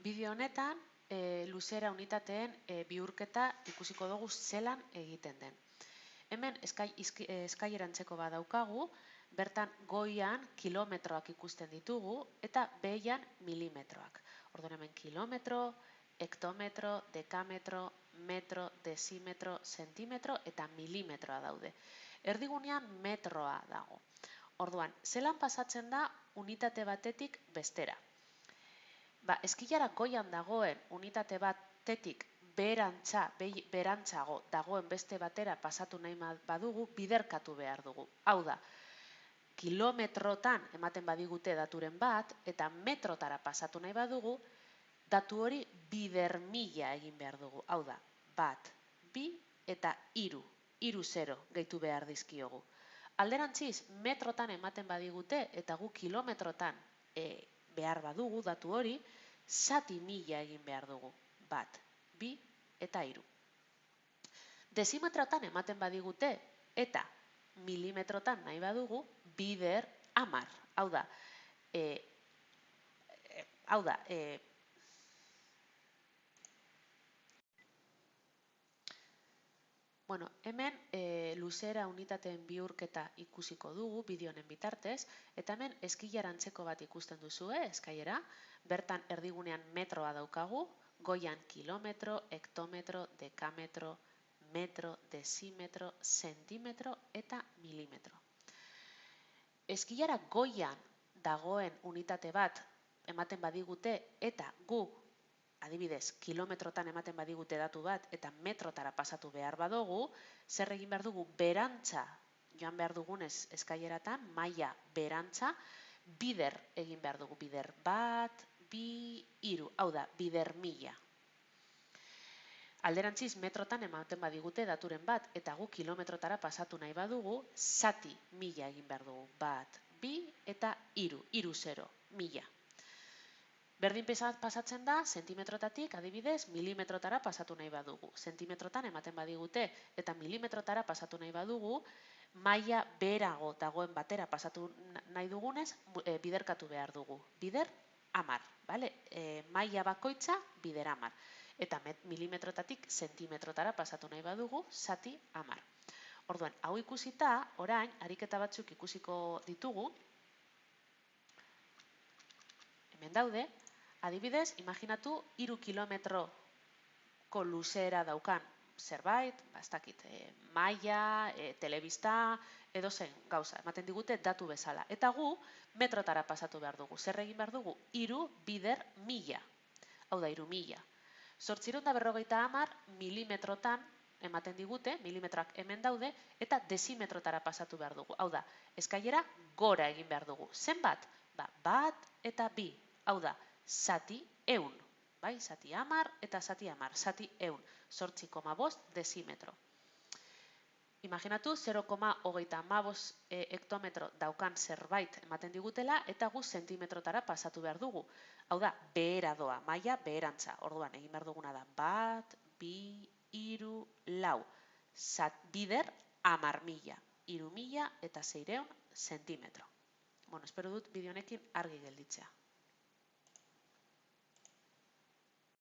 Bideo honetan, luzera unitateen bihurketa ikusiko dugu zelan egiten den. Hemen eskailerantzeko bat daukagu, bertan goian kilometroak ikusten ditugu eta behian milimetroak. Orduan hemen kilometro, hektometro, dekametro, metro, desimetro, zentimetro eta milimetroa daude. Erdigunean metroa dago. Orduan, zelan pasatzen da unitate batetik bestera? Eskilara goian dagoen unitate batetik berantzago dagoen beste batera pasatu nahi badugu, biderkatu behar dugu. Hau da, kilometrotan ematen badigute daturen bat, eta metrotara pasatu nahi badugu, datu hori bidermila egin behar dugu. Hau da, 1, 2 eta 3, 0 gehitu behar dizkiogu. Alderantziz, metrotan ematen badigute, eta gu kilometrotan behar badugu datu hori, zati mila egin behar dugu. 1, 2 eta 3. Desimetrotan ematen badigute eta milimetrotan nahi badugu, bider 10. Hemen luzera unitateen bihurketa ikusiko dugu bideo honen bitartez, eta hemen eskailerantzeko bat ikusten duzue, eskailera, bertan erdigunean metroa daukagu, goian kilometro, hektometro, dekametro, metro, desimetro, zentimetro eta milimetro. Eskailara goian dagoen unitate bat ematen badigute eta gu, adibidez, kilometrotan ematen badigute datu bat eta metrotara pasatu behar badugu, zer egin behar dugu berantza joan behar dugunez eskaileratan, maila berantza, bider egin behar dugu, bider 1, 2, 3, hau da, bider 1000. Alderantziz, metrotan ematen badigute daturen bat eta gu kilometrotara pasatu nahi badugu, zati 1000 egin behar dugu, 1, 2 eta 3, 0, 1000. Berdin pasatzen da, zentimetrotatik, adibidez, milimetrotara pasatu nahi badugu. Zentimetrotan ematen badigute eta milimetrotara pasatu nahi badugu, maila berago dagoen batera pasatu nahi dugunez, biderkatu behar dugu. Bider 10, maila bakoitza bider 10. Eta milimetrotatik zentimetrotara pasatu nahi badugu, zati 10. Orduan, hau ikusita, orain, ariketa batzuk ikusiko ditugu. Hemen daude. Adibidez, imaginatu 3 kilometroko luzera daukan zerbait, ez dakit, maila, telebista, edozein gauza, ematen digute datu bezala. Eta gu, metrotara pasatu behar dugu. Zer egin behar dugu? 3 bider 1000. Hau da, 3000. 750 milimetrotan ematen digute, milimetroak hemen daude, eta desimetrotara pasatu behar dugu. Hau da, eskailera gora egin behar dugu. Zenbat? 1 eta 2. Hau da, zati 100, zati 10 eta zati 10, zati 100, 8,5 desimetro. Imaginatu 0,35 hektometro daukan zerbait ematen digutela eta gu zentimetrotara pasatu behar dugu. Hau da, behera doa, maila beherantza. Orduan, egin behar duguna da 1, 2, 3, 4, bider 10.000, 3.000 eta 600 zentimetro. Espero dut bideo honekin argi gelditzea.